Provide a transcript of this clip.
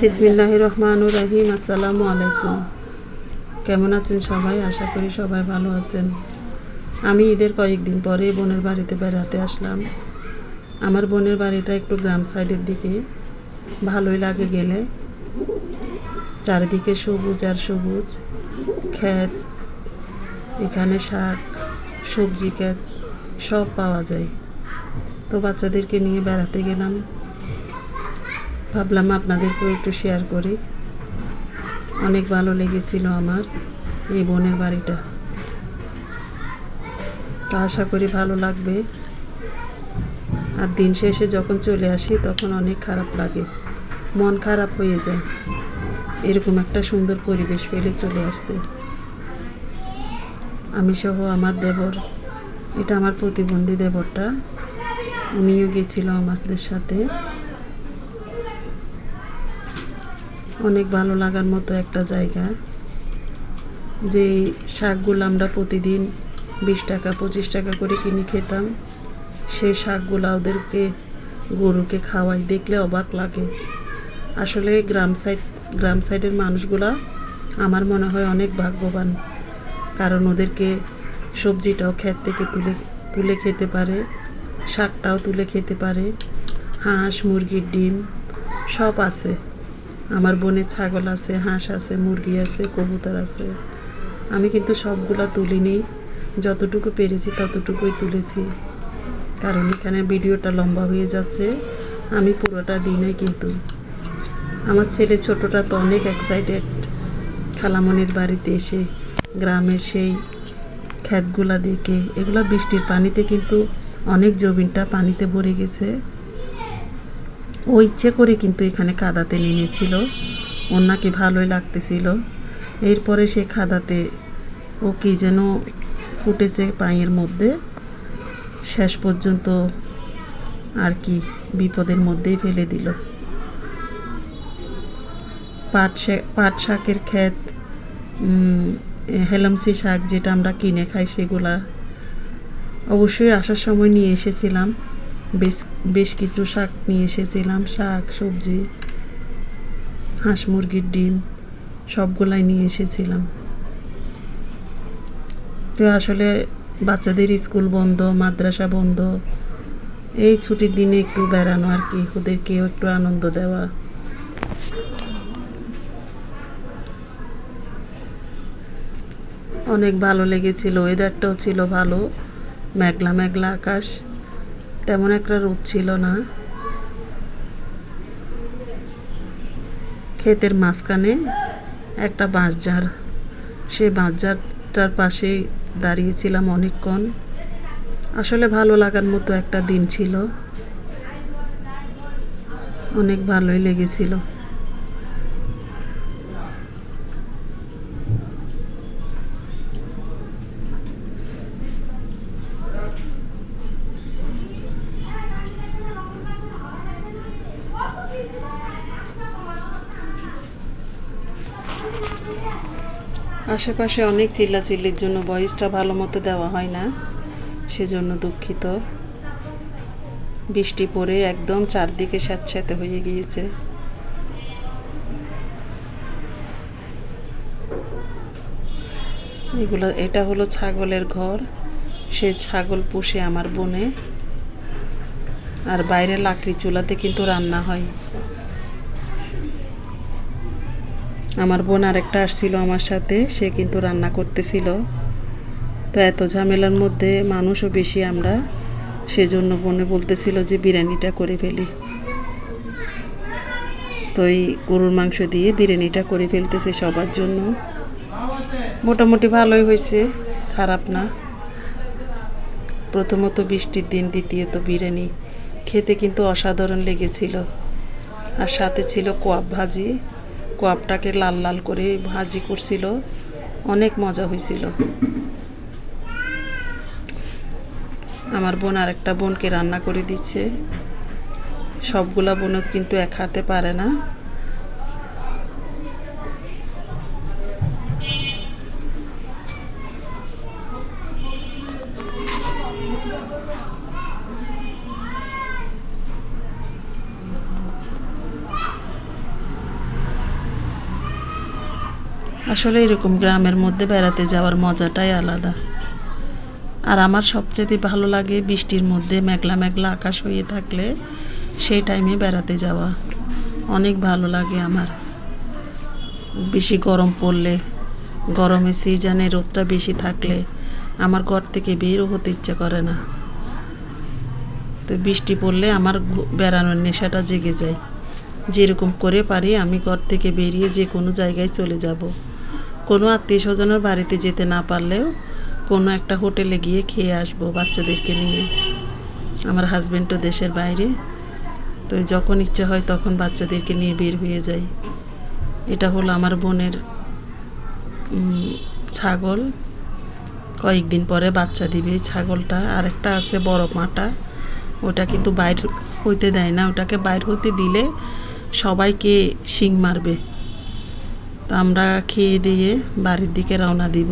বিসমিল্লাহির রহমানির রহিম। আসসালামু আলাইকুম। কেমন আছেন সবাই? আশা করি সবাই ভালো আছেন। আমি ঈদের কয়েকদিন পরে বোনের বাড়িতে বেড়াতে আসলাম। আমার বোনের বাড়িটা একটু গ্রাম সাইডের দিকে, ভালোই লাগে গেলে। চারিদিকে সবুজ আর সবুজ ক্ষেত, এখানে শাক সবজি ক্ষেত সব পাওয়া যায়। তো বাচ্চাদেরকে নিয়ে বেড়াতে গেলাম, ভাবলাম আপনাদেরকেও একটু শেয়ার করি। অনেক ভালো লেগেছিল আমার এই বোনের বাড়িটা। তা আশা করি ভালো লাগবে। আর দিন শেষে যখন চলে আসি তখন অনেক খারাপ লাগে, মন খারাপ হয়ে যায় এরকম একটা সুন্দর পরিবেশ ফেলে চলে আসতে। আমি সহ আমার দেবর, এটা আমার প্রতিবন্ধী দেবরটা, উনিও গেছিল আমাদের সাথে। অনেক ভালো লাগার মতো একটা জায়গা। যে শাকগুলো আমরা প্রতিদিন 20 টাকা 25 টাকা করে কিনে খেতাম, সেই শাকগুলো ওদেরকে গরুকে খাওয়াই, দেখলে অবাক লাগে। আসলে গ্রাম সাইডের মানুষগুলা আমার মনে হয় অনেক ভাগ্যবান, কারণ ওদেরকে সবজিটাও ক্ষেত থেকে তুলে খেতে পারে, শাকটাও তুলে খেতে পারে, হাঁস মুরগির ডিম সব আছে। আমার বোনের ছাগল আছে, হাঁস আছে, মুরগি আছে, কবুতর আছে। আমি কিন্তু সবগুলা তুলিনি, যতটুকু পেরেছি ততটুকুই তুলেছি, কারণ এখানে ভিডিওটা লম্বা হয়ে যাচ্ছে। আমি পুরোটা দিনে কিন্তু আমার ছেলে ছোটটা তো অনেক এক্সাইটেড খালামনির বাড়িতে এসে গ্রামের সেই ক্ষেতগুলা দেখে। এগুলা বৃষ্টির পানিতে কিন্তু অনেক জমিনটা পানিতে ভরে গেছে। ও ইচ্ছে করে কিন্তু এখানে কাদাতে নেমেছিল, ওর নাকি ভালোই লাগতেছিল। এরপরে সে কাদাতে ও কি যেন ফুটেছে পায়ের মধ্যে, শেষ পর্যন্ত আর কি বিপদের মধ্যেই ফেলে দিল। পাট শাকের ক্ষেত, হেলামসি শাক যেটা আমরা কিনে খাই, সেগুলা অবশ্যই আসার সময় নিয়ে এসেছিলাম। বেশ কিছু শাক নিয়ে এসেছিলাম, শাক সবজি, হাঁস মুরগির ডিম সবগুলাই নিয়ে এসেছিলাম। তো আসলে বাচ্চাদের স্কুল বন্ধ, মাদ্রাসা বন্ধ, এই ছুটির দিনে একটু বেড়ানো আর কি, ওদেরকেও একটু আনন্দ দেওয়া। অনেক ভালো লেগেছিল, ওয়েদারটাও ছিল ভালো, মেঘলা মেঘলা আকাশ, তেমন একটা রোদ ছিল না। ক্ষেতের মাঝখানে একটা বাঁশঝাড়, সেই বাঁশঝাড়টার পাশে দাঁড়িয়েছিলাম অনেকক্ষণ। আসলে ভালো লাগার মতো একটা দিন ছিল, অনেক ভালোই লেগেছিল। আশেপাশে অনেক চিল্লাচিল্লির জন্য ভয়েসটা ভালো মতো দেওয়া হয় না, সেজন্য দুঃখিত। বৃষ্টি পড়ে একদম চারদিকে স্যাঁতস্যাঁতে হয়ে গিয়েছে। এটা হলো ছাগলের ঘর, সে ছাগল পুষে আমার বোনে। আর বাইরে লাকড়ি চুলাতে কিন্তু রান্না হয়। আমার বোন আরেকটা আসছিল আমার সাথে, সে কিন্তু রান্না করতেছিল। তো এত ঝামেলার মধ্যে মানুষও বেশি আমরা, সেজন্য বোনে বলতেছিল যে বিরিয়ানিটা করে ফেলি। তো এই গরুর মাংস দিয়ে বিরিয়ানিটা করে ফেলতেছে সবার জন্য। মোটামুটি ভালোই হয়েছে, খারাপ না। প্রথমত বৃষ্টির দিন, দ্বিতীয়ত বিরিয়ানি খেতে কিন্তু অসাধারণ লেগেছিল। আর সাথে ছিল কোয়াব ভাজি, কোয়াবটাকে লাল লাল করে ভাজি করছিল, অনেক মজা হয়েছিল। আমার বোন আরেকটা বোনকে রান্না করে দিচ্ছে। সবগুলা বোনও কিন্তু এক হাতে পারে না। আসলে এরকম গ্রামের মধ্যে বেড়াতে যাওয়ার মজাটাই আলাদা। আর আমার সবচেয়ে ভালো লাগে বৃষ্টির মধ্যে মেঘলা মেঘলা আকাশ হয়ে থাকলে সেই টাইমে বেড়াতে যাওয়া অনেক ভালো লাগে আমার। বেশি গরম পড়লে, গরমের সিজনে রোদটা বেশি থাকলে আমার ঘর থেকে বেরও হতে ইচ্ছে করে না। তো বৃষ্টি পড়লে আমার বেড়ানোর নেশাটা জেগে যায়। যেরকম করে পারি আমি ঘর থেকে বেরিয়ে যে কোনো জায়গায় চলে যাব। কোনো আত্মীয় স্বজনের বাড়িতে যেতে না পারলেও কোনো একটা হোটেলে গিয়ে খেয়ে আসবো বাচ্চাদেরকে নিয়ে। আমার হাজব্যান্ডও দেশের বাইরে, তো যখন ইচ্ছে হয় তখন বাচ্চাদেরকে নিয়ে বের হয়ে যাই। এটা হলো আমার বোনের ছাগল, কয়েকদিন পরে বাচ্চা দিবে ছাগলটা। আর একটা আছে বড় মাটা, ওটা কিন্তু বাইর হইতে দেয় না, ওটাকে বাইর হতে দিলে সবাইকে শিং মারবে। তো আমরা খেয়ে দিয়ে বাড়ির দিকে রওনা দিব।